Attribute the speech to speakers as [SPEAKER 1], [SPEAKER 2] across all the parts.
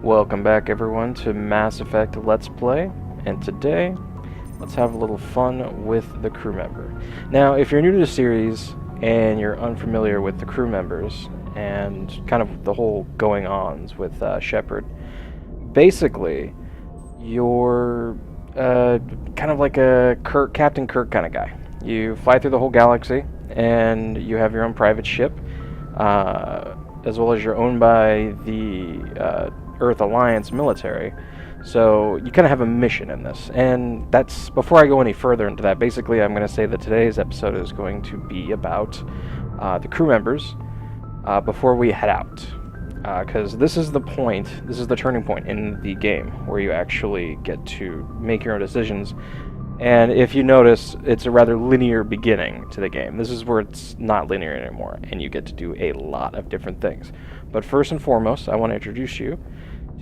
[SPEAKER 1] Welcome back everyone to Mass Effect Let's Play, and today let's have a little fun with the crew member. Now, if you're new to the series and you're unfamiliar with the crew members and kind of the whole going-ons with Shepard, basically you're kind of like a Captain Kirk kind of guy. You fly through the whole galaxy and you have your own private ship, as well as you're owned by the Earth Alliance military. So you kind of have a mission in this, and that's, before I go any further into that, basically I'm going to say that today's episode is going to be about the crew members before we head out, because this is the turning point in the game where you actually get to make your own decisions. And if you notice, it's a rather linear beginning to the game. This is where it's not linear anymore, and you get to do a lot of different things. But first and foremost, I want to introduce you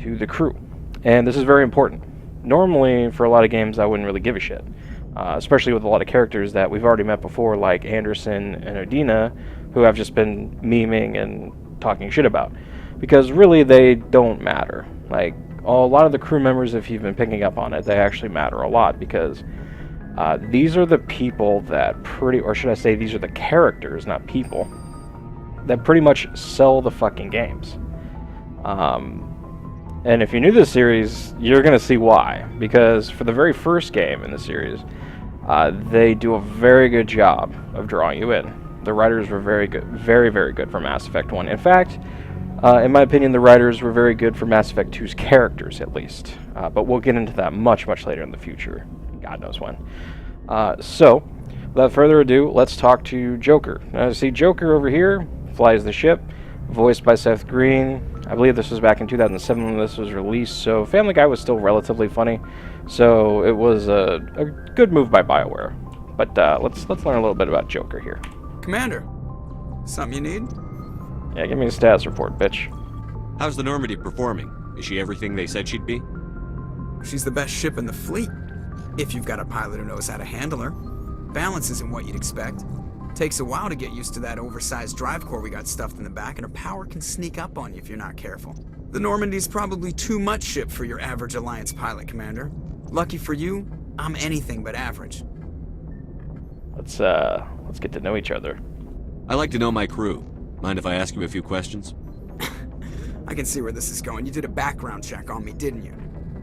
[SPEAKER 1] to the crew. And this is very important. Normally, for a lot of games, I wouldn't really give a shit. Especially with a lot of characters that we've already met before, like Anderson and Odina, who I've just been memeing and talking shit about. Because really, they don't matter. Like, a lot of the crew members, if you've been picking up on it, they actually matter a lot, because these are the people that or should I say, these are the characters, not people, that pretty much sell the fucking games. And if you're new to the series, you're going to see why. Because for the very first game in the series, they do a very good job of drawing you in. The writers were very good, very, very good for Mass Effect 1. In fact, in my opinion, the writers were very good for Mass Effect 2's characters, at least. But we'll get into that much, much later in the future. God knows when. So, without further ado, let's talk to Joker. Now, see, Joker over here flies the ship, voiced by Seth Green. I believe this was back in 2007 when this was released, so Family Guy was still relatively funny. So it was a good move by BioWare. But let's learn a little bit about Joker here.
[SPEAKER 2] Commander, something you need?
[SPEAKER 1] Yeah, give me a status report, bitch.
[SPEAKER 3] How's the Normandy performing? Is she everything they said she'd be?
[SPEAKER 2] She's the best ship in the fleet, if you've got a pilot who knows how to handle her. Balance isn't what you'd expect. Takes a while to get used to that oversized drive core we got stuffed in the back, and her power can sneak up on you if you're not careful. The Normandy's probably too much ship for your average Alliance pilot, Commander. Lucky for you, I'm anything but average.
[SPEAKER 1] Let's get to know each other.
[SPEAKER 3] I like to know my crew. Mind if I ask you a few questions?
[SPEAKER 2] I can see where this is going. You did a background check on me, didn't you?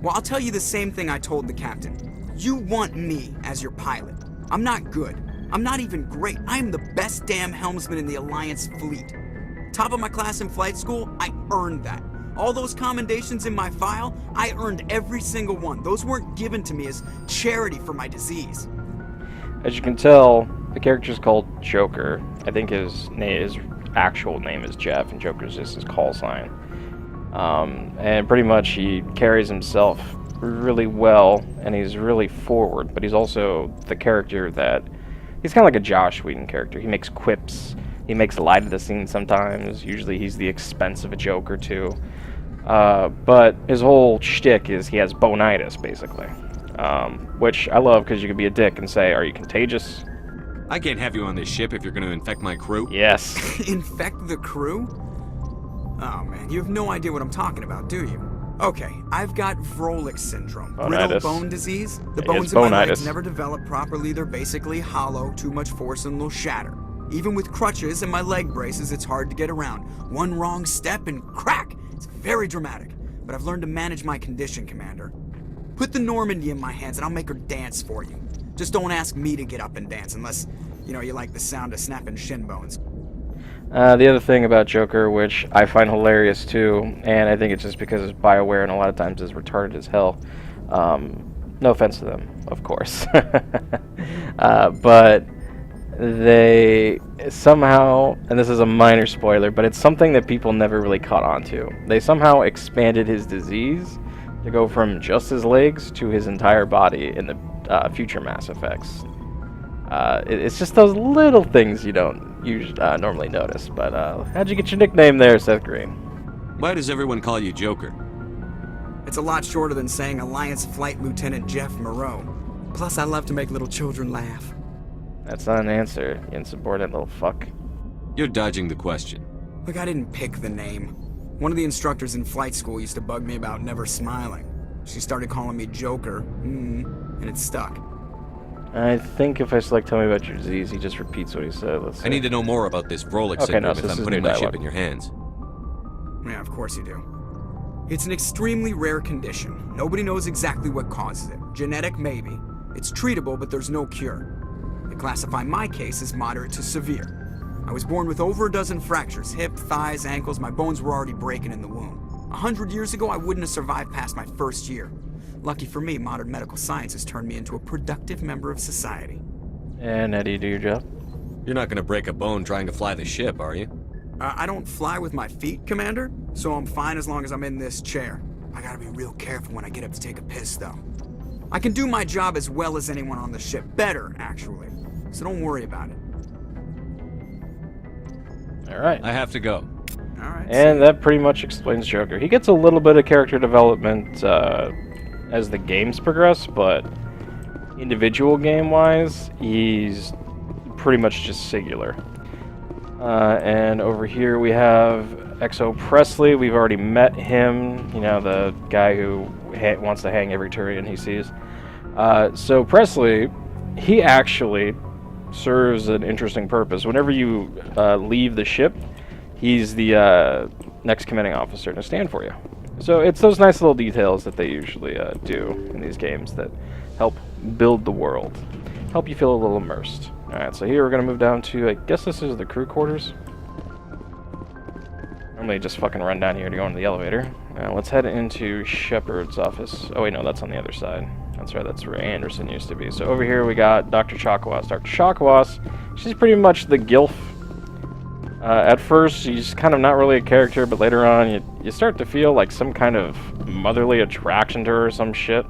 [SPEAKER 2] Well, I'll tell you the same thing I told the captain. You want me as your pilot. I'm not good. I'm not even great. I am the best damn helmsman in the Alliance fleet. Top of my class in flight school, I earned that. All those commendations in my file, I earned every single one. Those weren't given to me as charity for my disease.
[SPEAKER 1] As you can tell, the character's called Joker. I think his actual name is Jeff, and Joker's just his call sign. And pretty much he carries himself really well, and he's really forward, but he's also the character that... He's kind of like a Josh Whedon character. He makes quips. He makes light of the scene sometimes. Usually he's the expense of a joke or two. But his whole shtick is he has bonitis, basically. Which I love, because you can be a dick and say, "Are you contagious?"
[SPEAKER 3] I can't have you on this ship if you're going to infect my crew.
[SPEAKER 1] Yes.
[SPEAKER 2] Infect the crew? Oh man, you have no idea what I'm talking about, do you? Okay, I've got Vrolik syndrome, brittle bone disease. The bones in my legs never develop properly. They're basically hollow, too much force and they'll shatter. Even with crutches and my leg braces, it's hard to get around. One wrong step and crack! It's very dramatic, but I've learned to manage my condition, Commander. Put the Normandy in my hands and I'll make her dance for you. Just don't ask me to get up and dance unless, you like the sound of snapping shin bones.
[SPEAKER 1] The other thing about Joker, which I find hilarious too, and I think it's just because it's BioWare and a lot of times is retarded as hell. No offense to them, of course. But they somehow, and this is a minor spoiler, but it's something that people never really caught on to. They somehow expanded his disease to go from just his legs to his entire body in the future Mass Effects. It's just those little things you don't normally notice. But how'd you get your nickname there, Seth Green?
[SPEAKER 3] Why does everyone call you Joker?
[SPEAKER 2] It's a lot shorter than saying Alliance Flight Lieutenant Jeff Moreau. Plus, I love to make little children laugh.
[SPEAKER 1] That's not an answer, you insubordinate little fuck.
[SPEAKER 3] You're dodging the question.
[SPEAKER 2] Look, I didn't pick the name. One of the instructors in flight school used to bug me about never smiling. She started calling me Joker, and it stuck.
[SPEAKER 1] I think if I select tell me about your disease, he just repeats what he said. Let's see.
[SPEAKER 3] I need to know more about this Vrolik syndrome if I'm putting my ship in your hands.
[SPEAKER 2] Yeah, of course you do. It's an extremely rare condition. Nobody knows exactly what causes it. Genetic, maybe. It's treatable, but there's no cure. They classify my case as moderate to severe. I was born with over a dozen fractures, hip, thighs, ankles. My bones were already breaking in the womb. 100 years ago, I wouldn't have survived past my first year. Lucky for me, modern medical science has turned me into a productive member of society.
[SPEAKER 1] And how do you do your job?
[SPEAKER 3] You're not going to break a bone trying to fly the ship, are you?
[SPEAKER 2] I don't fly with my feet, Commander, so I'm fine as long as I'm in this chair. I gotta be real careful when I get up to take a piss, though. I can do my job as well as anyone on the ship. Better, actually. So don't worry about it.
[SPEAKER 1] Alright.
[SPEAKER 3] I have to go.
[SPEAKER 2] Alright.
[SPEAKER 1] And that pretty much explains Joker. He gets a little bit of character development as the games progress, but individual game-wise, he's pretty much just singular. And over here we have XO Presley. We've already met him, you know, the guy who wants to hang every Turian he sees. So Presley, he actually serves an interesting purpose. Whenever you leave the ship, he's the next commanding officer to stand for you. So it's those nice little details that they usually do in these games that help build the world, help you feel a little immersed. Alright, so here we're going to move down to, I guess this is the crew quarters. Normally just fucking run down here to go into the elevator. Let's head into Shepard's office. Oh wait, no, that's on the other side. That's right, that's where Anderson used to be. So over here we got Dr. Chakwas. Dr. Chakwas, she's pretty much the GILF. At first, she's kind of not really a character, but later on you start to feel like some kind of motherly attraction to her or some shit.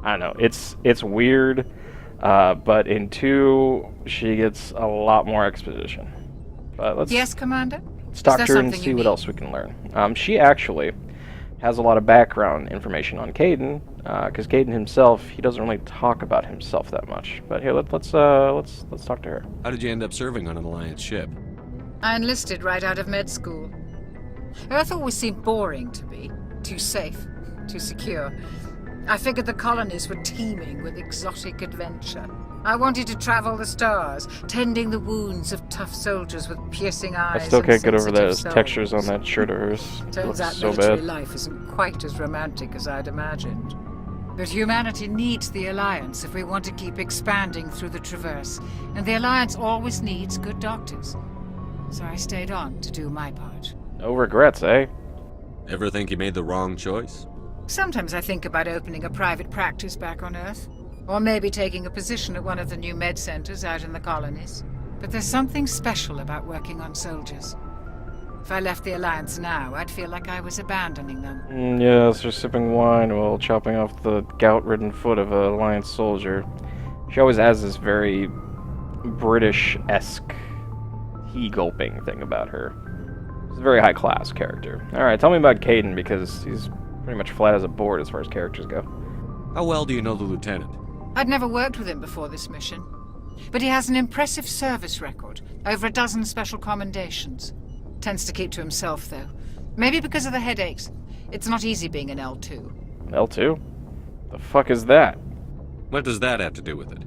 [SPEAKER 1] I don't know, it's weird. But in 2, she gets a lot more exposition. But let's
[SPEAKER 4] yes, Commander?
[SPEAKER 1] Let's talk to her and see what else we can learn. She actually has a lot of background information on Kaidan, because Kaidan himself, he doesn't really talk about himself that much. But here, let's talk to her.
[SPEAKER 3] How did you end up serving on an Alliance ship?
[SPEAKER 4] I enlisted right out of med school. Earth always seemed boring to me. Too safe, too secure. I figured the colonies were teeming with exotic adventure. I wanted to travel the stars, tending the wounds of tough soldiers with piercing eyes.
[SPEAKER 1] I still can't get over those
[SPEAKER 4] souls.
[SPEAKER 1] textures on that shirt of hers.
[SPEAKER 4] Turns out
[SPEAKER 1] so
[SPEAKER 4] military
[SPEAKER 1] bad.
[SPEAKER 4] life isn't quite as romantic as I'd imagined. But humanity needs the Alliance if we want to keep expanding through the Traverse, and the Alliance always needs good doctors. So I stayed on to do my part.
[SPEAKER 1] No regrets, eh?
[SPEAKER 3] Ever think you made the wrong choice?
[SPEAKER 4] Sometimes I think about opening a private practice back on Earth. Or maybe taking a position at one of the new med centers out in the colonies. But there's something special about working on soldiers. If I left the Alliance now, I'd feel like I was abandoning them.
[SPEAKER 1] Yes, they're sipping wine while chopping off the gout-ridden foot of an Alliance soldier. She always has this very British-esque tea-gulping thing about her. She's a very high-class character. Alright, tell me about Kaidan, because he's pretty much flat as a board as far as characters go.
[SPEAKER 3] How well do you know the Lieutenant?
[SPEAKER 4] I'd never worked with him before this mission. But he has an impressive service record, over a dozen special commendations. Tends to keep to himself, though. Maybe because of the headaches. It's not easy being an L2.
[SPEAKER 1] L2? The fuck is that?
[SPEAKER 3] What does that have to do with it?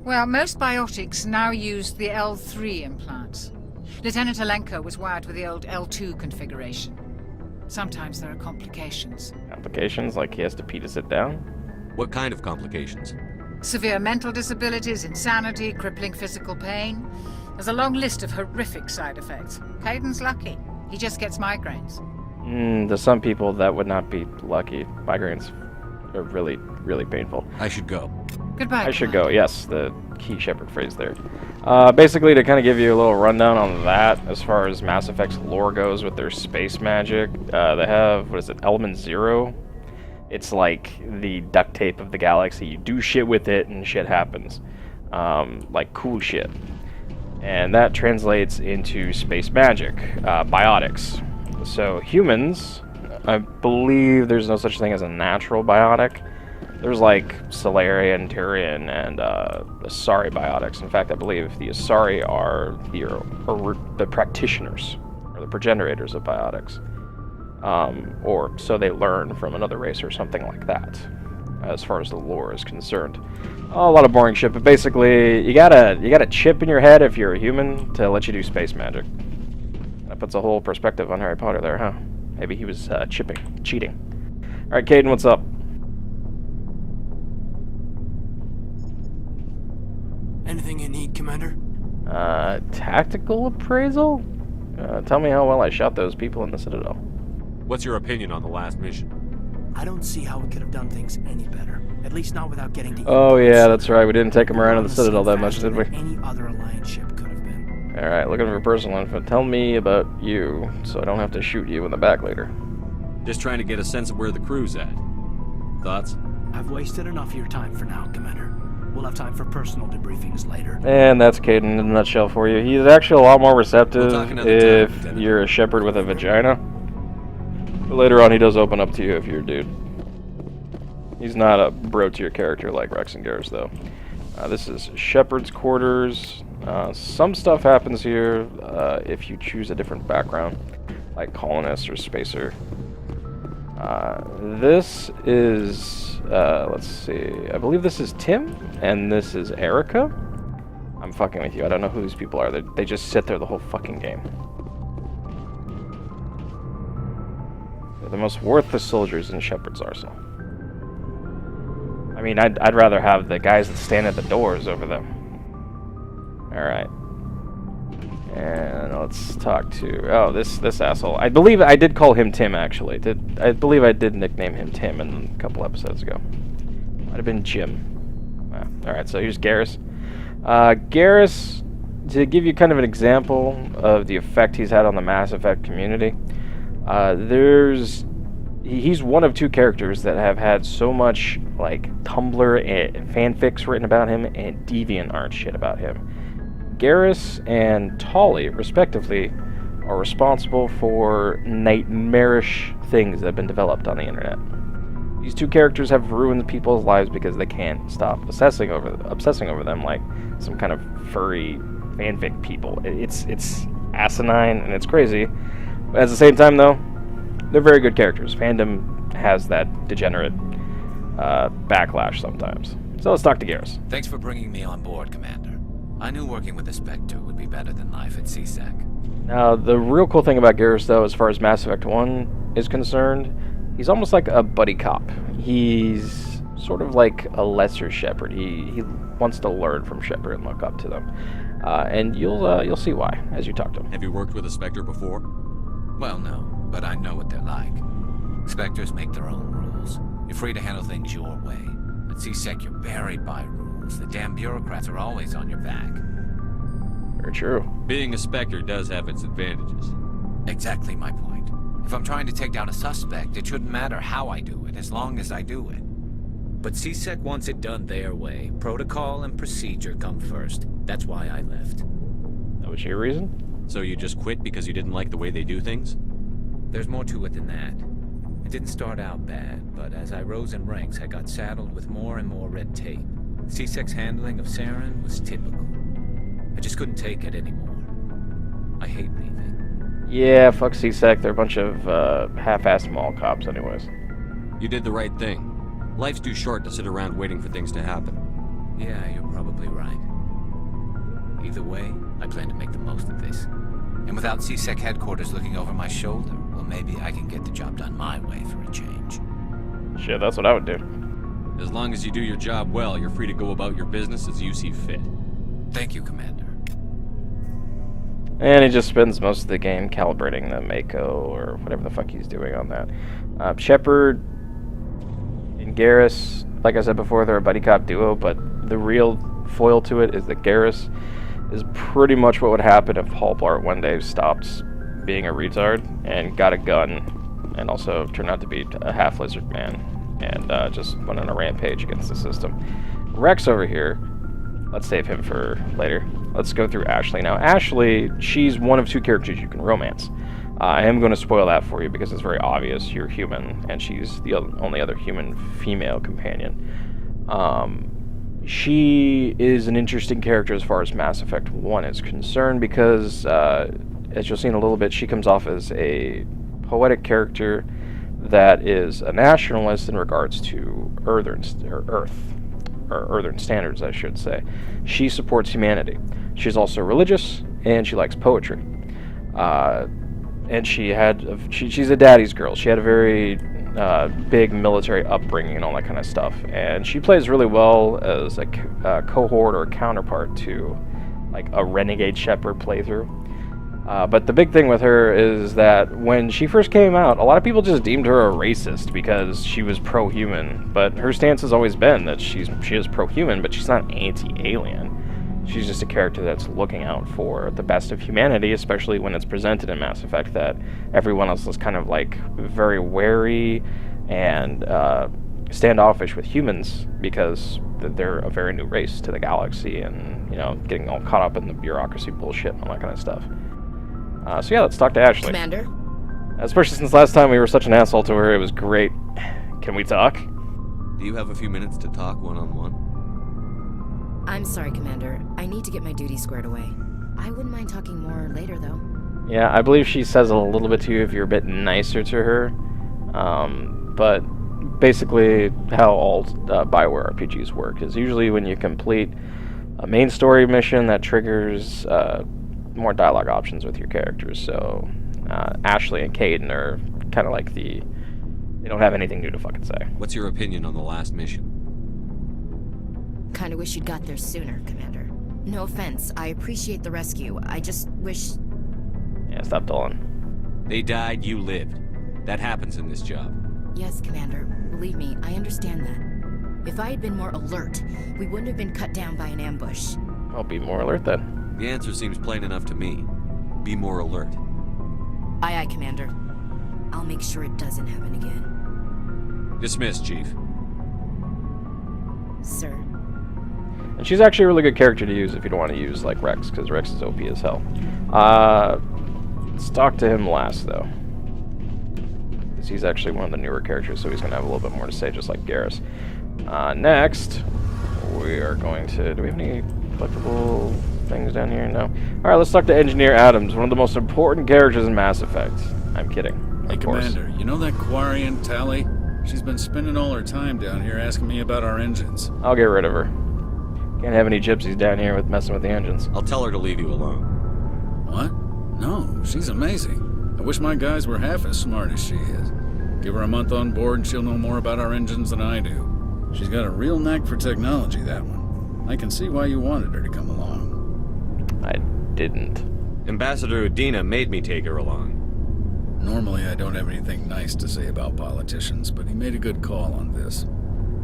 [SPEAKER 4] Well, most biotics now use the L3 implants. Lieutenant Alenko was wired with the old L2 configuration. Sometimes there are complications.
[SPEAKER 1] Complications? Like he has to pee to sit down?
[SPEAKER 3] What kind of complications?
[SPEAKER 4] Severe mental disabilities, insanity, crippling physical pain. There's a long list of horrific side effects. Kaidan's lucky. He just gets migraines.
[SPEAKER 1] To some people, that would not be lucky. Migraines are really, really painful.
[SPEAKER 3] I should go.
[SPEAKER 4] Goodbye,
[SPEAKER 1] I should
[SPEAKER 4] Commander.
[SPEAKER 1] go, yes, the key Shepard phrase there. Basically, to kind of give you a little rundown on that, as far as Mass Effect's lore goes with their space magic, they have, what is it, Element Zero? It's like the duct tape of the galaxy. You do shit with it, and shit happens. Like cool shit. And that translates into space magic, biotics. So humans, I believe there's no such thing as a natural biotic. There's like Solarian, Turian, and Asari biotics. In fact, I believe the Asari are the practitioners, or the progenitors of biotics. or so they learn from another race or something like that, as far as the lore is concerned. A lot of boring shit, but basically, you got a chip in your head if you're a human to let you do space magic. That puts a whole perspective on Harry Potter there, huh? Maybe he was cheating. Alright, Caden, what's up?
[SPEAKER 5] Anything you need, Commander?
[SPEAKER 1] Tactical appraisal? Tell me how well I shot those people in the Citadel.
[SPEAKER 3] What's your opinion on the last mission?
[SPEAKER 5] I don't see how we could have done things any better. At least not without getting to...
[SPEAKER 1] Oh yeah, that's right. We didn't take them around in the Citadel that much, did we?
[SPEAKER 5] Any other Alliance ship could have been.
[SPEAKER 1] Alright, looking for personal info. Tell me about you, so I don't have to shoot you in the back later.
[SPEAKER 3] Just trying to get a sense of where the crew's at. Thoughts?
[SPEAKER 5] I've wasted enough of your time for now, Commander. We'll have time for personal debriefings later.
[SPEAKER 1] And that's Caden in a nutshell for you. He's actually a lot more receptive if you're a shepherd with a vagina. But later on, he does open up to you if you're a dude. He's not a bro-tier character like Rex and Garrus, though. This is Shepherd's Quarters. Some stuff happens here if you choose a different background, like Colonist or Spacer. This is, let's see, I believe this is Tim, and this is Erica. I'm fucking with you, I don't know who these people are. They just sit there the whole fucking game. They're the most worthless soldiers in Shepherd's Arsenal. I mean, I'd rather have the guys that stand at the doors over them. Alright. And let's talk to... Oh, this asshole. I believe I did call him Tim, actually. I believe I did nickname him Tim a couple episodes ago. Might have been Jim. Alright, so here's Garrus. Garrus, to give you kind of an example of the effect he's had on the Mass Effect community, he's one of two characters that have had so much, like, Tumblr and fanfics written about him and DeviantArt shit about him. Garrus and Tolly, respectively, are responsible for nightmarish things that have been developed on the internet. These two characters have ruined people's lives because they can't stop obsessing over them like some kind of furry fanfic people. It's asinine and it's crazy. But at the same time, though, they're very good characters. Fandom has that degenerate backlash sometimes. So let's talk to Garrus.
[SPEAKER 6] Thanks for bringing me on board, Commander. I knew working with a Spectre would be better than life at CSEC.
[SPEAKER 1] Now, the real cool thing about Garrus, though, as far as Mass Effect 1 is concerned, he's almost like a buddy cop. He's sort of like a lesser Shepard. He wants to learn from Shepard and look up to them. And you'll see why as you talk to him.
[SPEAKER 3] Have you worked with a Spectre before?
[SPEAKER 6] Well, no, but I know what they're like. Spectres make their own rules. You're free to handle things your way. At CSEC, you're buried by rules. The damn bureaucrats are always on your back.
[SPEAKER 1] Very true.
[SPEAKER 3] Being a Spectre does have its advantages.
[SPEAKER 6] Exactly my point. If I'm trying to take down a suspect, it shouldn't matter how I do it, as long as I do it. But CSEC wants it done their way. Protocol and procedure come first. That's why I left.
[SPEAKER 1] That was your reason?
[SPEAKER 3] So you just quit because you didn't like the way they do things?
[SPEAKER 6] There's more to it than that. It didn't start out bad, but as I rose in ranks, I got saddled with more and more red tape. CSEC's handling of Saren was typical. I just couldn't take it anymore. I hate leaving.
[SPEAKER 1] Yeah, fuck CSEC. They're a bunch of half-assed mall cops anyways.
[SPEAKER 3] You did the right thing. Life's too short to sit around waiting for things to happen.
[SPEAKER 6] Yeah, you're probably right. Either way, I plan to make the most of this. And without CSEC headquarters looking over my shoulder, well, maybe I can get the job done my way for a change.
[SPEAKER 1] Shit, that's what I would do.
[SPEAKER 3] As long as you do your job well, you're free to go about your business as you see fit.
[SPEAKER 6] Thank you, Commander.
[SPEAKER 1] And he just spends most of the game calibrating the Mako or whatever the fuck he's doing on that. Shepard and Garrus, like I said before, they're a buddy cop duo, but the real foil to it is that Garrus is pretty much what would happen if Hallblart one day stopped being a retard and got a gun and also turned out to be a half-lizard man and just went on a rampage against the system. Rex over here, let's save him for later. Let's go through Ashley now. Ashley, she's one of two characters you can romance. I am going to spoil that for you because it's very obvious you're human, and she's the only other human female companion. She is an interesting character as far as Mass Effect 1 is concerned because, as you'll see in a little bit, she comes off as a poetic character that is a nationalist in regards to Earthern standards, I should say. She supports humanity. She's also religious, and she likes poetry. And she's a daddy's girl. She had a very big military upbringing and all that kind of stuff. And she plays really well as a cohort or a counterpart to like a renegade shepherd playthrough. But the big thing with her is that when she first came out, a lot of people just deemed her a racist because she was pro-human. But her stance has always been that she is pro-human, but she's not anti-alien. She's just a character that's looking out for the best of humanity, especially when it's presented in Mass Effect that everyone else is kind of like very wary and standoffish with humans because they're a very new race to the galaxy and, you know, getting all caught up in the bureaucracy bullshit and all that kind of stuff. So yeah, let's talk to Ashley.
[SPEAKER 7] Commander?
[SPEAKER 1] Especially since last time we were such an asshole to her, it was great. Can we talk?
[SPEAKER 3] Do you have a few minutes to talk one-on-one?
[SPEAKER 7] I'm sorry, Commander. I need to get my duty squared away. I wouldn't mind talking more later, though.
[SPEAKER 1] Yeah, I believe she says a little bit to you if you're a bit nicer to her. But basically how all Bioware RPGs work is usually when you complete a main story mission that triggers more dialogue options with your characters. So Ashley and Caden are kind of like they don't have anything new to fucking say.
[SPEAKER 3] What's your opinion on the last mission?
[SPEAKER 7] Kinda wish you'd got there sooner, Commander. No offense, I appreciate the rescue. I just wish...
[SPEAKER 1] Yeah, stop dulling.
[SPEAKER 3] They died, you lived. That happens in this job.
[SPEAKER 7] Yes, Commander. Believe me, I understand that. If I had been more alert, we wouldn't have been cut down by an ambush.
[SPEAKER 1] I'll be more alert then.
[SPEAKER 3] The answer seems plain enough to me. Be more alert.
[SPEAKER 7] Aye, aye, Commander. I'll make sure it doesn't happen again.
[SPEAKER 3] Dismissed, Chief.
[SPEAKER 7] Sir.
[SPEAKER 1] And she's actually a really good character to use if you don't want to use like Rex, because Rex is OP as hell. Let's talk to him last though, because he's actually one of the newer characters, so he's going to have a little bit more to say, just like Garrus. Next, we are going to... Do we have any collectible things down here? No. Alright, let's talk to Engineer Adams, one of the most important characters in Mass Effect. I'm kidding.
[SPEAKER 8] Hey, Commander, you know that Quarian, Tally? She's been spending all her time down here asking me about our engines.
[SPEAKER 1] I'll get rid of her. Can't have any gypsies down here with messing with the engines.
[SPEAKER 3] I'll tell her to leave you alone.
[SPEAKER 8] What? No, she's amazing. I wish my guys were half as smart as she is. Give her a month on board and she'll know more about our engines than I do. She's got a real knack for technology, that one. I can see why you wanted her to come along.
[SPEAKER 1] I didn't.
[SPEAKER 3] Ambassador Udina made me take her along.
[SPEAKER 8] Normally I don't have anything nice to say about politicians, but he made a good call on this.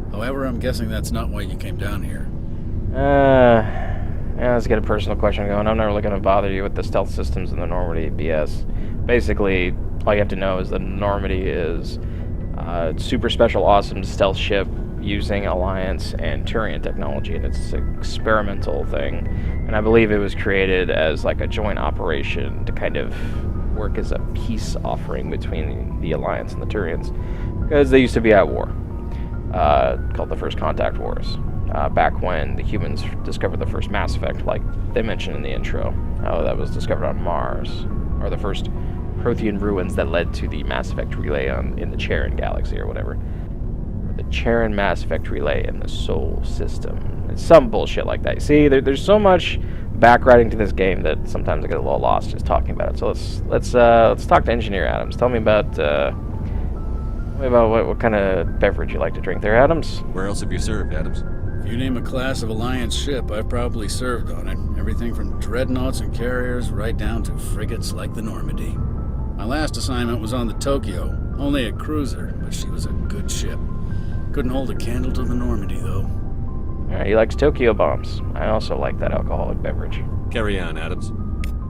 [SPEAKER 8] However, I'm guessing that's not why you came down here.
[SPEAKER 1] Yeah, let's get a personal question going. I'm not really going to bother you with the stealth systems and the Normandy BS. Basically, all you have to know is that Normandy is a super special, awesome stealth ship using Alliance and Turian technology, and it's an experimental thing. And I believe it was created as like a joint operation to kind of work as a peace offering between the Alliance and the Turians, because they used to be at war, called the First Contact Wars. Back when the humans discovered the first Mass Effect, like they mentioned in the intro, how that was discovered on Mars, or the first Prothean ruins that led to the Mass Effect relay in the Charon galaxy or whatever. Or the Charon Mass Effect relay in the Sol system. It's some bullshit like that. See, there's so much backwriting to this game that sometimes I get a little lost just talking about it. So let's talk to Engineer Adams. Tell me about what kind of beverage you like to drink there, Adams.
[SPEAKER 3] Where else have you served, Adams?
[SPEAKER 8] If you name a class of Alliance ship, I've probably served on it. Everything from dreadnoughts and carriers right down to frigates like the Normandy. My last assignment was on the Tokyo, only a cruiser, but she was a good ship. Couldn't hold a candle to the Normandy, though.
[SPEAKER 1] Alright, he likes Tokyo bombs. I also like that alcoholic beverage.
[SPEAKER 3] Carry on, Adams.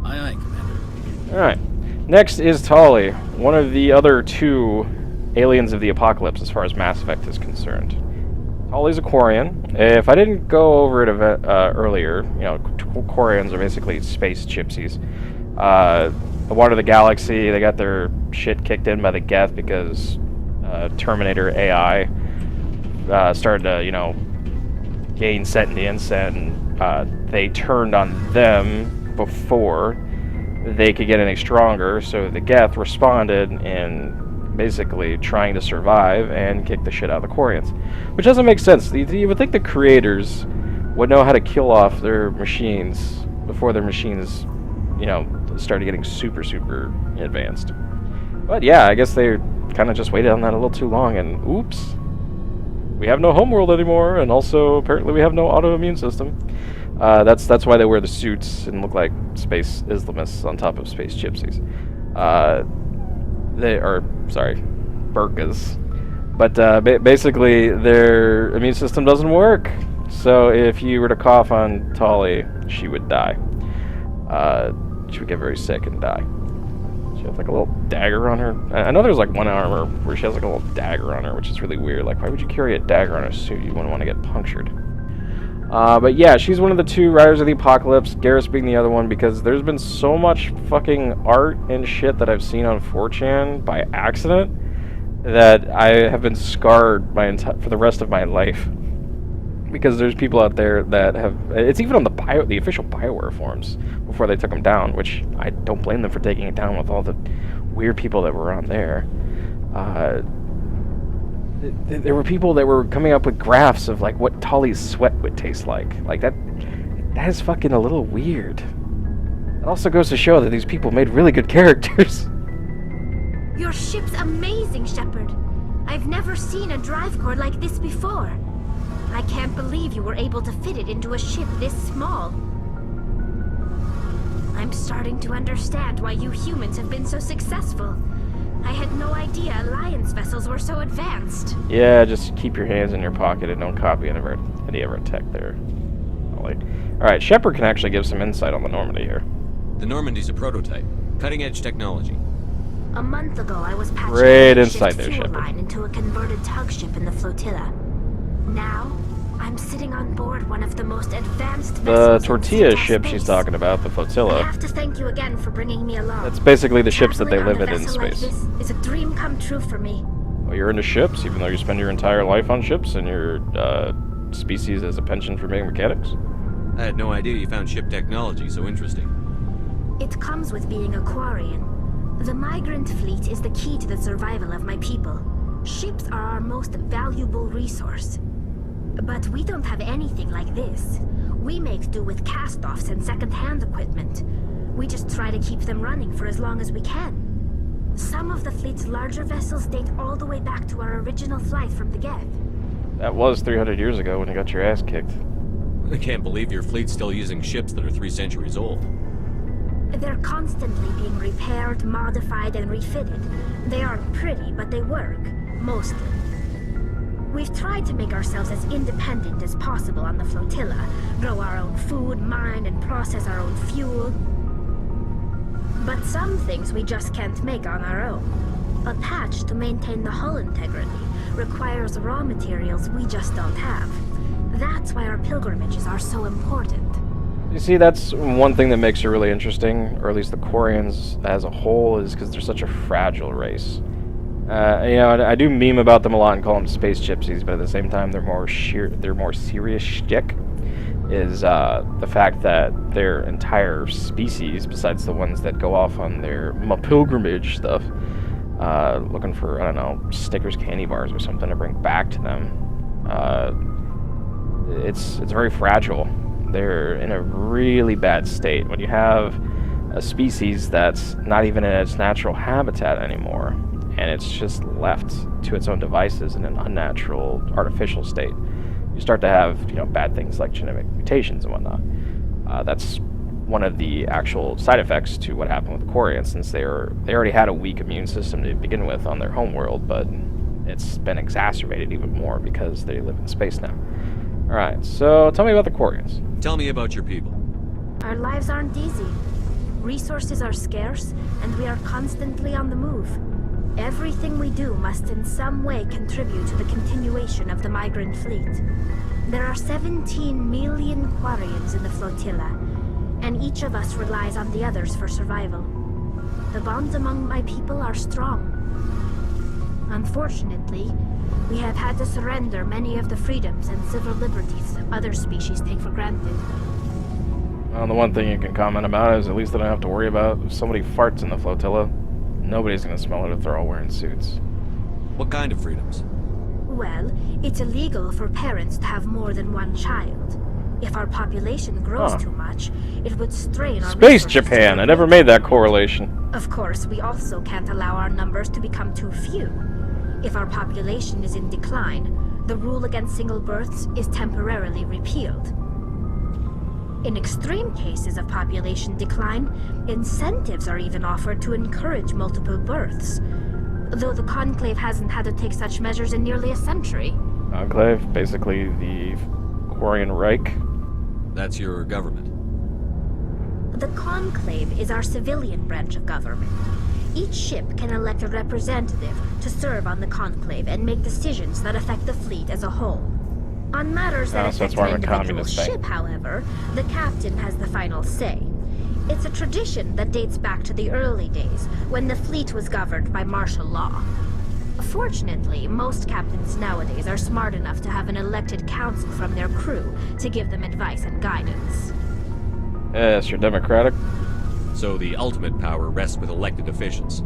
[SPEAKER 8] Aye, aye, Commander.
[SPEAKER 1] Alright, next is Tali, one of the other two aliens of the apocalypse as far as Mass Effect is concerned. Tali's a Quarian. If I didn't go over it earlier, you know, Quarians are basically space gypsies. The water of the galaxy, they got their shit kicked in by the Geth because Terminator AI started to, you know, gain sentience, and they turned on them before they could get any stronger, so the Geth responded in basically trying to survive and kick the shit out of the Quarians. Which doesn't make sense. You would think the creators would know how to kill off their machines before their machines, started getting super, super advanced. But yeah, I guess they kind of just waited on that a little too long, and oops. We have no homeworld anymore, and also apparently we have no autoimmune system. That's why they wear the suits and look like space Islamists on top of space gypsies. They are, sorry, burkas. But basically their immune system doesn't work. So if you were to cough on Tali, she would die. She would get very sick and die. She has like a little dagger on her. I know there's like one armor where she has like a little dagger on her, which is really weird. Like, why would you carry a dagger on a suit? You wouldn't want to get punctured. But yeah, she's one of the two Riders of the Apocalypse, Garrus being the other one, because there's been so much fucking art and shit that I've seen on 4chan by accident that I have been scarred for the rest of my life. Because there's people out there that have... It's even on the official BioWare forums before they took them down, which I don't blame them for taking it down with all the weird people that were on there. There were people that were coming up with graphs of like what Tali's sweat would taste like. Like that is fucking a little weird. It also goes to show that these people made really good characters.
[SPEAKER 9] Your ship's amazing, Shepard. I've never seen a drive core like this before. I can't believe you were able to fit it into a ship this small. I'm starting to understand why you humans have been so successful. I had no idea Alliance vessels were so advanced.
[SPEAKER 1] Yeah, just keep your hands in your pocket and don't copy any of our tech there. Alright, Shepard can actually give some insight on the Normandy here.
[SPEAKER 3] The Normandy's a prototype. Cutting-edge technology.
[SPEAKER 9] A month ago, I was patching
[SPEAKER 1] Great
[SPEAKER 9] a
[SPEAKER 1] insight there,
[SPEAKER 9] fuel
[SPEAKER 1] Shepard.
[SPEAKER 9] line into a converted tug ship in the flotilla. Now, I'm sitting on board one of the most advanced vessels.
[SPEAKER 1] The tortilla ship she's talking about, the flotilla.
[SPEAKER 9] I have to thank you again for bringing me along.
[SPEAKER 1] That's basically the ships that they live in
[SPEAKER 9] Traveling on a
[SPEAKER 1] space.
[SPEAKER 9] vessel like this is a dream come true for me.
[SPEAKER 1] Well, you're into ships, even though you spend your entire life on ships and your species as a penchant for being mechanics?
[SPEAKER 3] I had no idea you found ship technology so interesting.
[SPEAKER 9] It comes with being a Quarian. The migrant fleet is the key to the survival of my people. Ships are our most valuable resource. But we don't have anything like this. We make do with cast-offs and second-hand equipment. We just try to keep them running for as long as we can. Some of the fleet's larger vessels date all the way back to our original flight from the Geth.
[SPEAKER 1] That was 300 years ago when you got your ass kicked.
[SPEAKER 3] I can't believe your fleet's still using ships that are 3 centuries old.
[SPEAKER 9] They're constantly being repaired, modified, and refitted. They aren't pretty, but they work. Mostly. We've tried to make ourselves as independent as possible on the flotilla, grow our own food, mine and process our own fuel. But some things we just can't make on our own. A patch to maintain the hull integrity requires raw materials we just don't have. That's why our pilgrimages are so important.
[SPEAKER 1] You see, that's one thing that makes it really interesting, or at least the Quarians as a whole, is because they're such a fragile race. I do meme about them a lot and call them space gypsies, but at the same time, they're more serious shtick. Is the fact that their entire species, besides the ones that go off on their pilgrimage stuff, looking for, I don't know, Snickers candy bars or something to bring back to them, it's very fragile. They're in a really bad state. When you have a species that's not even in its natural habitat anymore, and it's just left to its own devices in an unnatural, artificial state, you start to have, bad things like genetic mutations and whatnot. That's one of the actual side effects to what happened with the Quarians, since they already had a weak immune system to begin with on their homeworld, but it's been exacerbated even more because they live in space now. Alright, so tell me about the Quarians.
[SPEAKER 3] Tell me about your people.
[SPEAKER 9] Our lives aren't easy. Resources are scarce, and we are constantly on the move. Everything we do must in some way contribute to the continuation of the migrant fleet. There are 17 million Quarians in the flotilla, and each of us relies on the others for survival. The bonds among my people are strong. Unfortunately, we have had to surrender many of the freedoms and civil liberties other species take for granted.
[SPEAKER 1] The one thing you can comment about is at least I don't have to worry about if somebody farts in the flotilla. Nobody's gonna smell it if they're all wearing suits.
[SPEAKER 3] What kind of freedoms?
[SPEAKER 9] Well, it's illegal for parents to have more than one child. If our population grows too much, it would strain our
[SPEAKER 1] Space Japan! I never made that correlation.
[SPEAKER 9] Of course, we also can't allow our numbers to become too few. If our population is in decline, the rule against single births is temporarily repealed. In extreme cases of population decline, incentives are even offered to encourage multiple births. Though the Conclave hasn't had to take such measures in nearly a century.
[SPEAKER 1] Conclave? Basically the Quarian Reich?
[SPEAKER 3] That's your government.
[SPEAKER 9] The Conclave is our civilian branch of government. Each ship can elect a representative to serve on the Conclave and make decisions that affect the fleet as a whole. On matters that affect an individual ship, however, the captain has the final say. It's a tradition that dates back to the early days, when the fleet was governed by martial law. Fortunately, most captains nowadays are smart enough to have an elected council from their crew to give them advice and guidance.
[SPEAKER 1] Yes, you're democratic.
[SPEAKER 3] So the ultimate power rests with elected officials.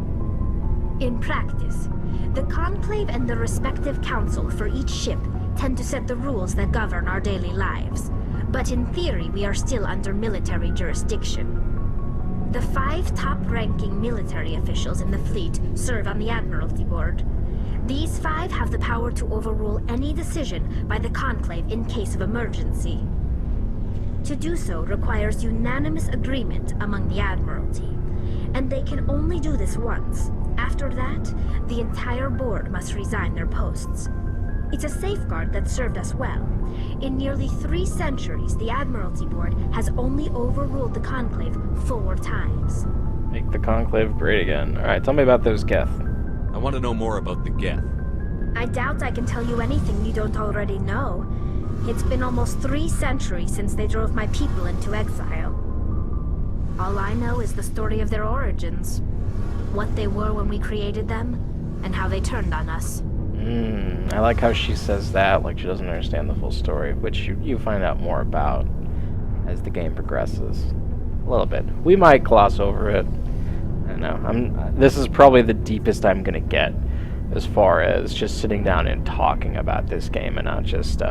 [SPEAKER 9] In practice, the Conclave and the respective council for each ship tend to set the rules that govern our daily lives. But in theory, we are still under military jurisdiction. The 5 top-ranking military officials in the fleet serve on the Admiralty Board. These 5 have the power to overrule any decision by the Conclave in case of emergency. To do so requires unanimous agreement among the Admiralty, and they can only do this once. After that, the entire board must resign their posts. It's a safeguard that served us well. In nearly 3 centuries, the Admiralty Board has only overruled the Conclave 4 times.
[SPEAKER 1] Make the Conclave great again. Alright, tell me about those Geth.
[SPEAKER 3] I want to know more about the Geth.
[SPEAKER 9] I doubt I can tell you anything you don't already know. It's been almost 3 centuries since they drove my people into exile. All I know is the story of their origins. What they were when we created them, and how they turned on us.
[SPEAKER 1] I like how she says that, like she doesn't understand the full story, which you find out more about as the game progresses. A little bit. We might gloss over it. I don't know. This is probably the deepest I'm gonna get as far as just sitting down and talking about this game and not just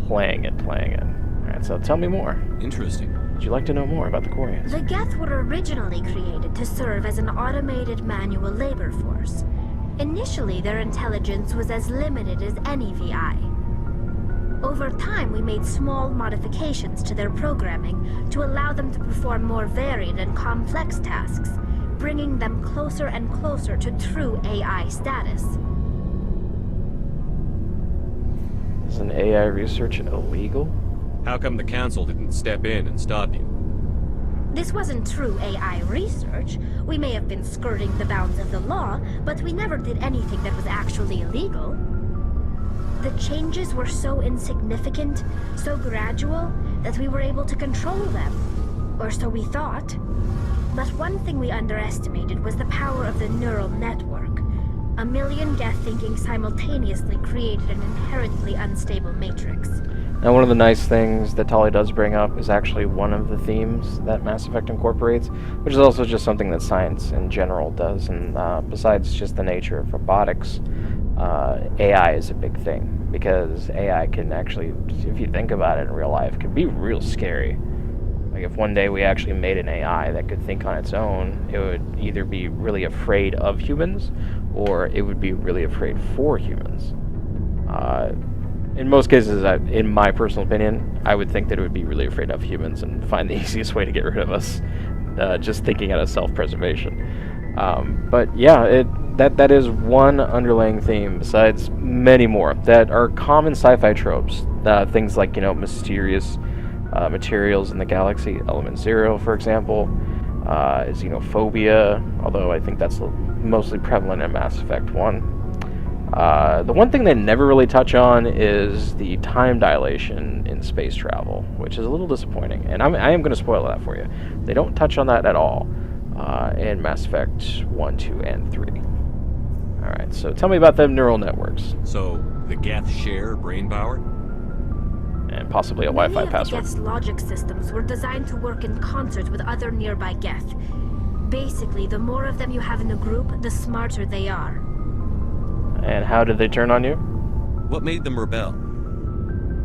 [SPEAKER 1] playing it. Alright, so tell me more.
[SPEAKER 3] Interesting.
[SPEAKER 1] Would you like to know more about the Quarians?
[SPEAKER 9] The Geth were originally created to serve as an automated manual labor force. Initially, their intelligence was as limited as any VI. Over time, we made small modifications to their programming to allow them to perform more varied and complex tasks, bringing them closer and closer to true AI status.
[SPEAKER 1] Is an AI research illegal?
[SPEAKER 3] How come the Council didn't step in and stop you?
[SPEAKER 9] This wasn't true AI research. We may have been skirting the bounds of the law, but we never did anything that was actually illegal. The changes were so insignificant, so gradual, that we were able to control them. Or so we thought. But one thing we underestimated was the power of the neural network. A million Geth thinking simultaneously created an inherently unstable matrix.
[SPEAKER 1] Now, one of the nice things that Tali does bring up is actually one of the themes that Mass Effect incorporates, which is also just something that science in general does. And besides just the nature of robotics, AI is a big thing, because AI can actually, if you think about it in real life, can be real scary. Like if one day we actually made an AI that could think on its own, it would either be really afraid of humans, or it would be really afraid for humans. In most cases, in my personal opinion, I would think that it would be really afraid of humans and find the easiest way to get rid of us, just thinking out of self-preservation. But yeah, that is one underlying theme, besides many more, that are common sci-fi tropes. Things like, mysterious materials in the galaxy, Element Zero, for example, xenophobia, although I think that's mostly prevalent in Mass Effect 1. The one thing they never really touch on is the time dilation in space travel, which is a little disappointing, and I am going to spoil that for you. They don't touch on that at all in Mass Effect 1, 2, and 3. Alright, so tell me about them neural networks.
[SPEAKER 3] So, the Geth share brain power?
[SPEAKER 1] and possibly a Wi-Fi password.
[SPEAKER 9] Many of the Geth's logic systems were designed to work in concert with other nearby Geth. Basically, the more of them you have in a group, the smarter they are.
[SPEAKER 1] And how did they turn on you?
[SPEAKER 3] What made them rebel?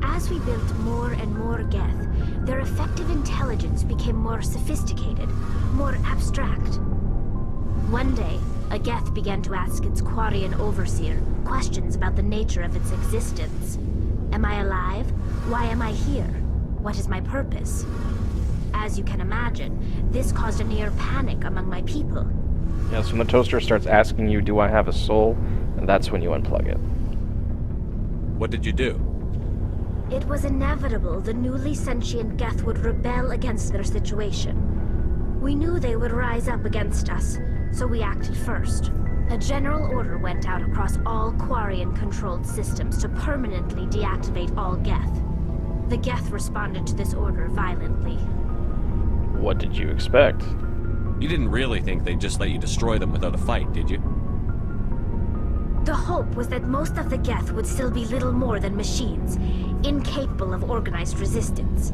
[SPEAKER 9] As we built more and more Geth, their effective intelligence became more sophisticated, more abstract. One day, a Geth began to ask its Quarian overseer questions about the nature of its existence. Am I alive? Why am I here? What is my purpose? As you can imagine, this caused a near panic among my people.
[SPEAKER 1] Yes, when the toaster starts asking you, do I have a soul? And that's when you unplug it.
[SPEAKER 3] What did you do?
[SPEAKER 9] It was inevitable the newly sentient Geth would rebel against their situation. We knew they would rise up against us, so we acted first. A general order went out across all Quarian-controlled systems to permanently deactivate all Geth. The Geth responded to this order violently.
[SPEAKER 1] What did you expect?
[SPEAKER 3] You didn't really think they'd just let you destroy them without a fight, did you?
[SPEAKER 9] The hope was that most of the Geth would still be little more than machines, incapable of organized resistance.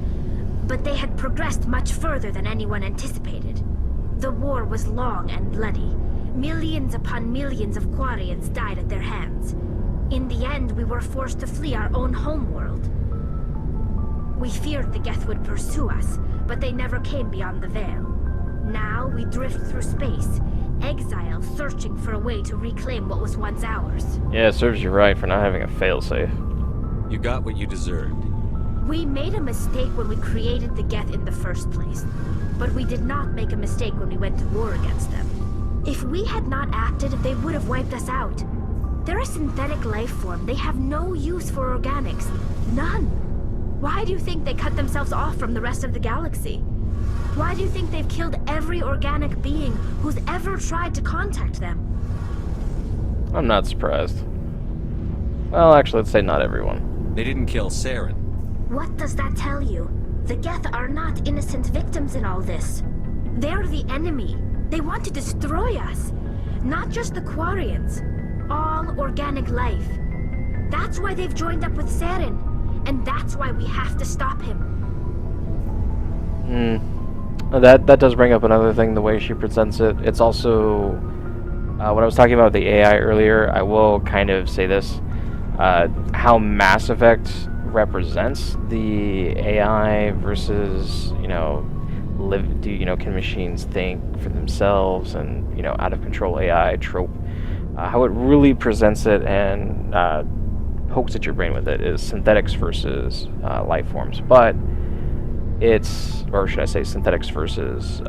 [SPEAKER 9] But they had progressed much further than anyone anticipated. The war was long and bloody. Millions upon millions of Quarians died at their hands. In the end, we were forced to flee our own homeworld. We feared the Geth would pursue us, but they never came beyond the Veil. Now we drift through space, exile searching for a way to reclaim what was once ours.
[SPEAKER 1] Yeah, it serves you right for not having a failsafe.
[SPEAKER 3] You got what you deserved.
[SPEAKER 9] We made a mistake when we created the Geth in the first place, but we did not make a mistake when we went to war against them. If we had not acted, they would have wiped us out. They're a synthetic life form. They have no use for organics. None. Why do you think they cut themselves off from the rest of the galaxy? Why do you think they've killed every organic being who's ever tried to contact them?
[SPEAKER 1] I'm not surprised. Well, actually, let's say not everyone.
[SPEAKER 3] They didn't kill Saren.
[SPEAKER 9] What does that tell you? The Geth are not innocent victims in all this. They're the enemy. They want to destroy us. Not just the Quarians. All organic life. That's why they've joined up with Saren. And that's why we have to stop him.
[SPEAKER 1] That does bring up another thing, the way she presents it. It's also, what I was talking about the AI earlier, I will kind of say this. How Mass Effect represents the AI versus, can machines think for themselves, and, out of control AI trope. How it really presents it and pokes at your brain with it is synthetics versus life forms. But it's, or should I say synthetics versus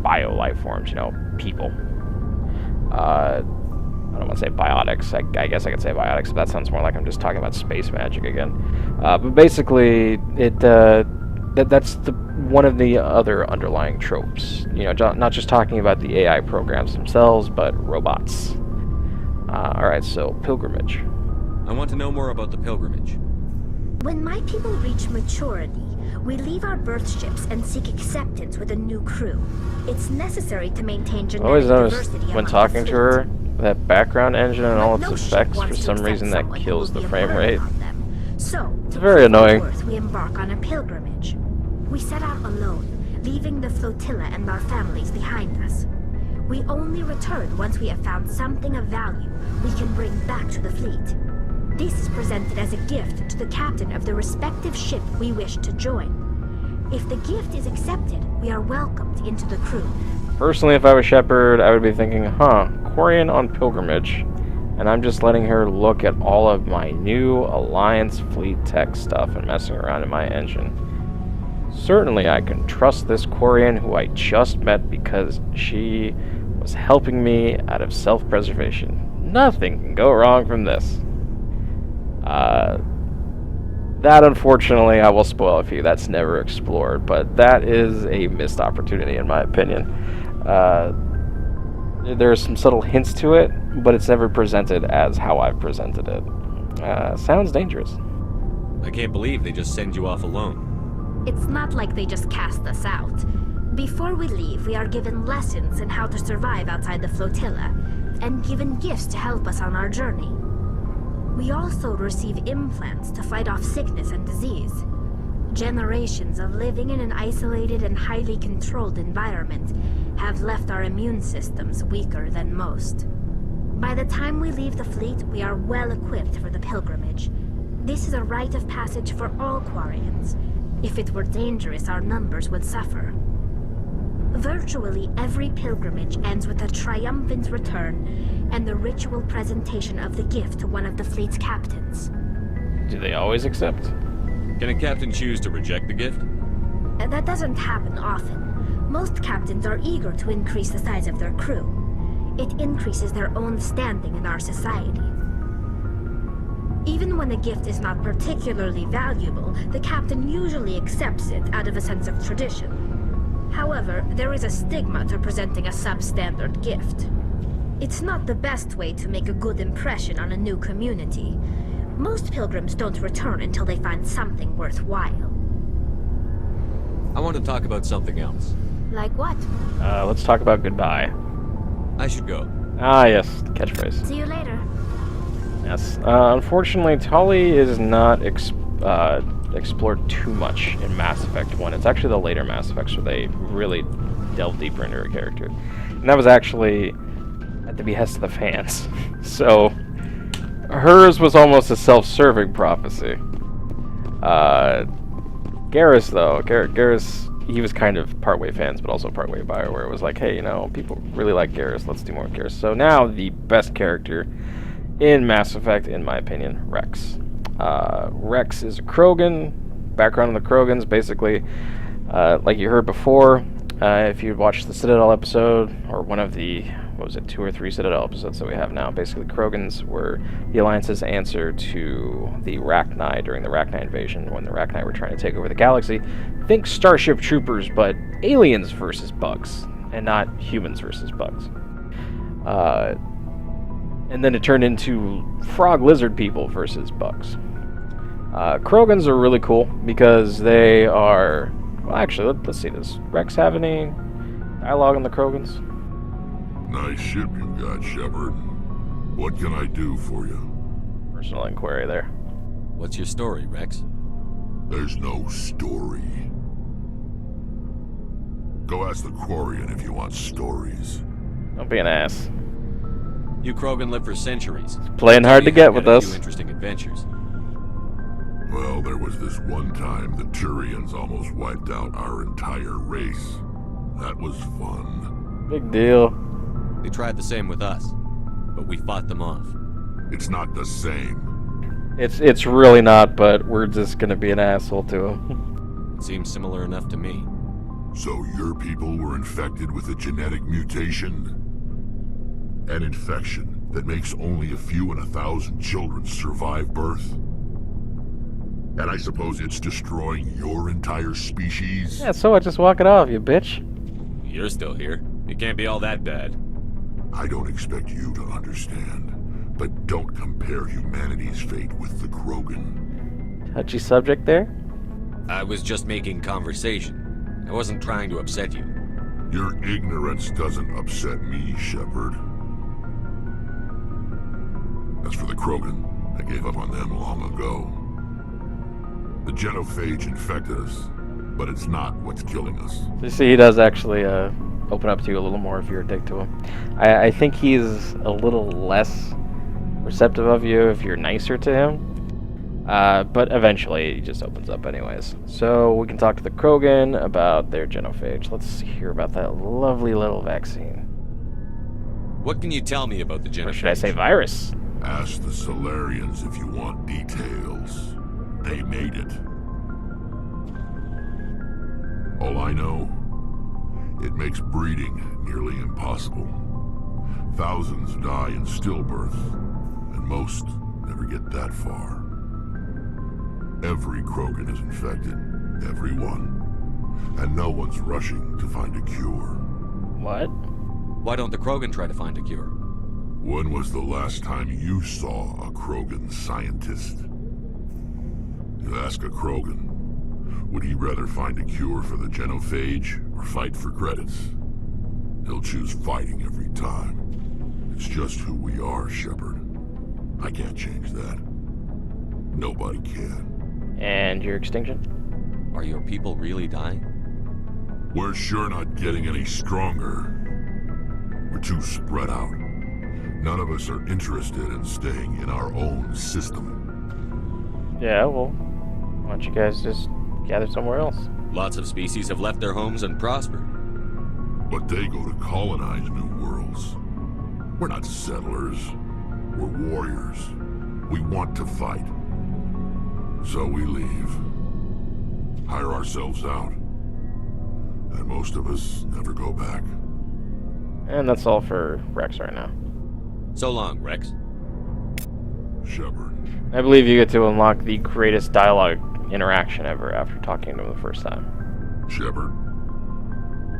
[SPEAKER 1] bio life forms, people. I don't want to say biotics. I guess I could say biotics, but that sounds more like I'm just talking about space magic again. But basically, that's one of the other underlying tropes. Not just talking about the AI programs themselves, but robots. Alright, so pilgrimage.
[SPEAKER 3] I want to know more about the pilgrimage.
[SPEAKER 9] When my people reach maturity, we leave our birth ships and seek acceptance with a new crew. It's necessary to maintain genetic
[SPEAKER 1] always
[SPEAKER 9] diversity
[SPEAKER 1] noticed when
[SPEAKER 9] among
[SPEAKER 1] talking
[SPEAKER 9] the
[SPEAKER 1] to her,
[SPEAKER 9] fleet.
[SPEAKER 1] that background engine and all its
[SPEAKER 9] No ship
[SPEAKER 1] effects,
[SPEAKER 9] wants
[SPEAKER 1] for
[SPEAKER 9] to
[SPEAKER 1] some
[SPEAKER 9] accept
[SPEAKER 1] reason that
[SPEAKER 9] someone who
[SPEAKER 1] kills
[SPEAKER 9] will
[SPEAKER 1] the
[SPEAKER 9] be a
[SPEAKER 1] frame
[SPEAKER 9] burden
[SPEAKER 1] rate.
[SPEAKER 9] on them. So,
[SPEAKER 1] It's very annoying.
[SPEAKER 9] we embark on a pilgrimage. We set out alone, leaving the flotilla and our families behind us. We only return once we have found something of value we can bring back to the fleet. This is presented as a gift to the captain of the respective ship we wish to join. If the gift is accepted, we are welcomed into the crew.
[SPEAKER 1] Personally, if I was Shepard, I would be thinking, Quarian on pilgrimage. And I'm just letting her look at all of my new Alliance fleet tech stuff and messing around in my engine. Certainly I can trust this Quarian who I just met because she was helping me out of self-preservation. Nothing can go wrong from this. That, unfortunately, I will spoil for you. That's never explored, but that is a missed opportunity, in my opinion. There are some subtle hints to it, but it's never presented as how I've presented it. Sounds dangerous.
[SPEAKER 3] I can't believe they just send you off alone.
[SPEAKER 9] It's not like they just cast us out. Before we leave, we are given lessons in how to survive outside the flotilla, and given gifts to help us on our journey. We also receive implants to fight off sickness and disease. Generations of living in an isolated and highly controlled environment have left our immune systems weaker than most. By the time we leave the fleet, we are well equipped for the pilgrimage. This is a rite of passage for all Quarians. If it were dangerous, our numbers would suffer. Virtually every pilgrimage ends with a triumphant return and the ritual presentation of the gift to one of the fleet's captains.
[SPEAKER 1] Do they always accept?
[SPEAKER 3] Can a captain choose to reject the gift?
[SPEAKER 9] That doesn't happen often. Most captains are eager to increase the size of their crew. It increases their own standing in our society. Even when a gift is not particularly valuable, the captain usually accepts it out of a sense of tradition. However, there is a stigma to presenting a substandard gift. It's not the best way to make a good impression on a new community. Most pilgrims don't return until they find something worthwhile.
[SPEAKER 3] I want to talk about something else.
[SPEAKER 9] Like what?
[SPEAKER 1] Let's talk about goodbye.
[SPEAKER 3] I should go.
[SPEAKER 1] Ah, yes, catchphrase.
[SPEAKER 9] See you later.
[SPEAKER 1] Yes. Unfortunately, Tali is not explored too much in Mass Effect 1. It's actually the later Mass Effects where they really delve deeper into her character. And that was actually at the behest of the fans. So, hers was almost a self-serving prophecy. Garrus, though, Garrus, he was kind of partway fans, but also partway Bioware. It was like, hey, you know, people really like Garrus, let's do more Garrus. So now, the best character in Mass Effect, in my opinion, Rex. Rex is a Krogan. Background on the Krogans, basically, like you heard before, if you watched the Citadel episode, or one of the, 2 or 3 Citadel episodes that we have now, basically Krogans were the Alliance's answer to the Rachni during the Rachni invasion, when the Rachni were trying to take over the galaxy. Think Starship Troopers, but aliens versus bugs, and not humans versus bugs. And then it turned into frog lizard people versus bugs. Krogans are really cool because they are... Well, actually, let's see. Does Rex have any dialogue on the Krogans?
[SPEAKER 10] Nice ship you got, Shepard. What can I do for you?
[SPEAKER 1] Personal inquiry there.
[SPEAKER 3] What's your story, Rex?
[SPEAKER 10] There's no story. Go ask the Quarian if you want stories.
[SPEAKER 1] Don't be an ass.
[SPEAKER 3] You Krogan lived for centuries.
[SPEAKER 1] Playing hard to get with us.
[SPEAKER 3] Few interesting adventures.
[SPEAKER 10] Well, there was this one time the Turians almost wiped out our entire race. That was fun.
[SPEAKER 1] Big deal.
[SPEAKER 3] They tried the same with us, but we fought them off.
[SPEAKER 10] It's not the same.
[SPEAKER 1] It's really not, but we're just gonna be an asshole to them.
[SPEAKER 3] It seems similar enough to me.
[SPEAKER 10] So your people were infected with a genetic mutation? An infection that makes only a few in 1,000 children survive birth? And I suppose it's destroying your entire species?
[SPEAKER 1] Yeah, so what? Just walk it off, you bitch.
[SPEAKER 3] You're still here. It can't be all that bad.
[SPEAKER 10] I don't expect you to understand, but don't compare humanity's fate with the Krogan.
[SPEAKER 1] Touchy subject there?
[SPEAKER 3] I was just making conversation. I wasn't trying to upset you.
[SPEAKER 10] Your ignorance doesn't upset me, Shepard. As for the Krogan, I gave up on them long ago. The genophage infected us, but it's not what's killing us.
[SPEAKER 1] You see, he does actually open up to you a little more if you're a dick to him. I think he's a little less receptive of you if you're nicer to him. But eventually, he just opens up anyways. So we can talk to the Krogan about their genophage. Let's hear about that lovely little vaccine.
[SPEAKER 3] What can you tell me about the genophage?
[SPEAKER 1] Or should I say virus?
[SPEAKER 10] Ask the Solarians if you want details. They made it. All I know, it makes breeding nearly impossible. Thousands die in stillbirth, and most never get that far. Every Krogan is infected, every one, and no one's rushing to find a cure.
[SPEAKER 1] What?
[SPEAKER 3] Why don't the Krogan try to find a cure?
[SPEAKER 10] When was the last time you saw a Krogan scientist? You ask a Krogan, would he rather find a cure for the genophage or fight for credits? He'll choose fighting every time. It's just who we are, Shepard. I can't change that. Nobody can.
[SPEAKER 1] And your extinction?
[SPEAKER 3] Are your people really dying?
[SPEAKER 10] We're sure not getting any stronger. We're too spread out. None of us are interested in staying in our own system.
[SPEAKER 1] Yeah, well, why don't you guys just gather somewhere else?
[SPEAKER 3] Lots of species have left their homes and prospered.
[SPEAKER 10] But they go to colonize new worlds. We're not settlers. We're warriors. We want to fight. So we leave. Hire ourselves out. And most of us never go back.
[SPEAKER 1] And that's all for Rex right now.
[SPEAKER 3] So long, Rex.
[SPEAKER 10] Shepard.
[SPEAKER 1] I believe you get to unlock the greatest dialogue interaction ever after talking to him the first time.
[SPEAKER 10] Shepard.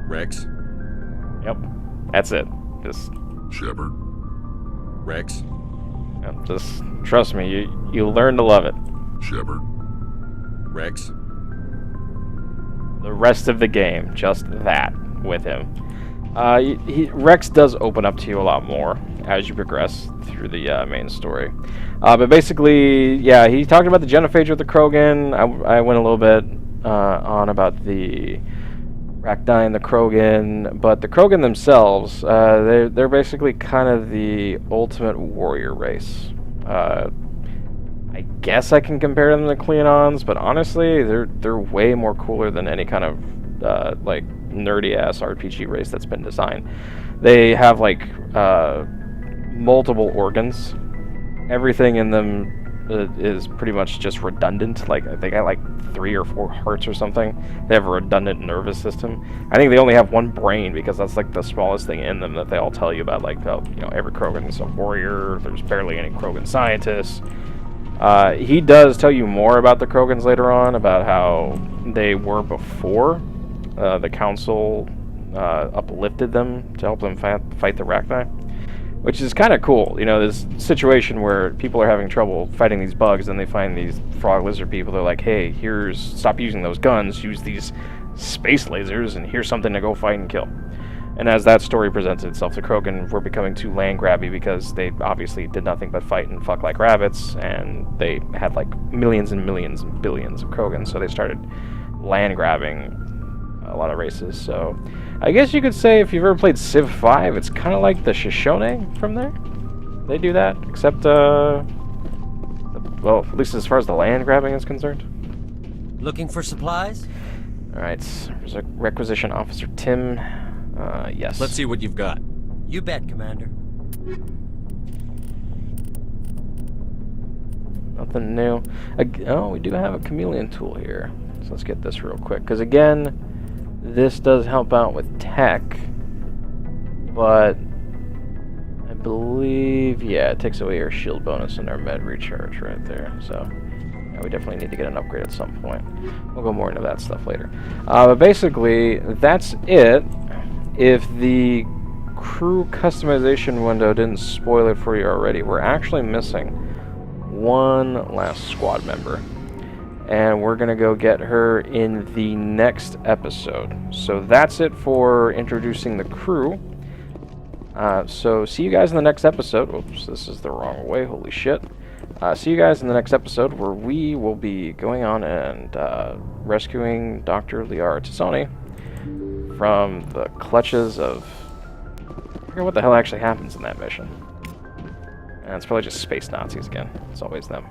[SPEAKER 3] Rex.
[SPEAKER 1] Yep. That's it. Just...
[SPEAKER 10] Shepard.
[SPEAKER 3] Rex.
[SPEAKER 1] Yep, just trust me, you learn to love it.
[SPEAKER 10] Shepard.
[SPEAKER 3] Rex.
[SPEAKER 1] The rest of the game, just that with him. Rex does open up to you a lot more as you progress through the main story. But basically, yeah, he talked about the genophage with the Krogan. I went a little bit on about the Rachni and the Krogan, but the Krogan themselves, they're basically kind of the ultimate warrior race. I guess I can compare them to Cleonons, but honestly, they're way more cooler than any kind of like nerdy ass RPG race that's been designed. They have like multiple organs. Everything in them is pretty much just redundant. Like they got like 3 or 4 hearts or something. They have a redundant nervous system. I think they only have 1 brain because that's like the smallest thing in them that they all tell you about. Like, you know, every Krogan is a warrior. There's barely any Krogan scientists. He does tell you more about the Krogans later on, about how they were before the Council uplifted them to help them fight the Rachni, which is kind of cool. You know, this situation where people are having trouble fighting these bugs, and they find these frog lizard people. They're like, hey, stop using those guns, use these space lasers, and here's something to go fight and kill. And as that story presents itself, the Krogan were becoming too land grabby because they obviously did nothing but fight and fuck like rabbits, and they had like millions and millions and billions of Krogan, so they started land grabbing a lot of races. So I guess you could say if you've ever played Civ 5, it's kind of like the Shoshone from there. They do that, except, well, at least as far as the land grabbing is concerned.
[SPEAKER 11] Looking for supplies?
[SPEAKER 1] Alright, Requisition Officer Tim. Yes.
[SPEAKER 3] Let's see what you've got.
[SPEAKER 11] You bet, Commander.
[SPEAKER 1] Nothing new. Oh, we do have a chameleon tool here. So let's get this real quick. Because again, this does help out with tech. But I believe, yeah, it takes away your shield bonus and our med recharge right there. So yeah, we definitely need to get an upgrade at some point. We'll go more into that stuff later. But basically, that's it. If the crew customization window didn't spoil it for you already, we're actually missing one last squad member. And we're going to go get her in the next episode. So that's it for introducing the crew. So see you guys in the next episode. Oops, this is the wrong way. Holy shit. See you guys in the next episode where we will be going on and rescuing Dr. Liara Tassoni from the clutches of... I forget what the hell actually happens in that mission. And it's probably just space Nazis again. It's always them.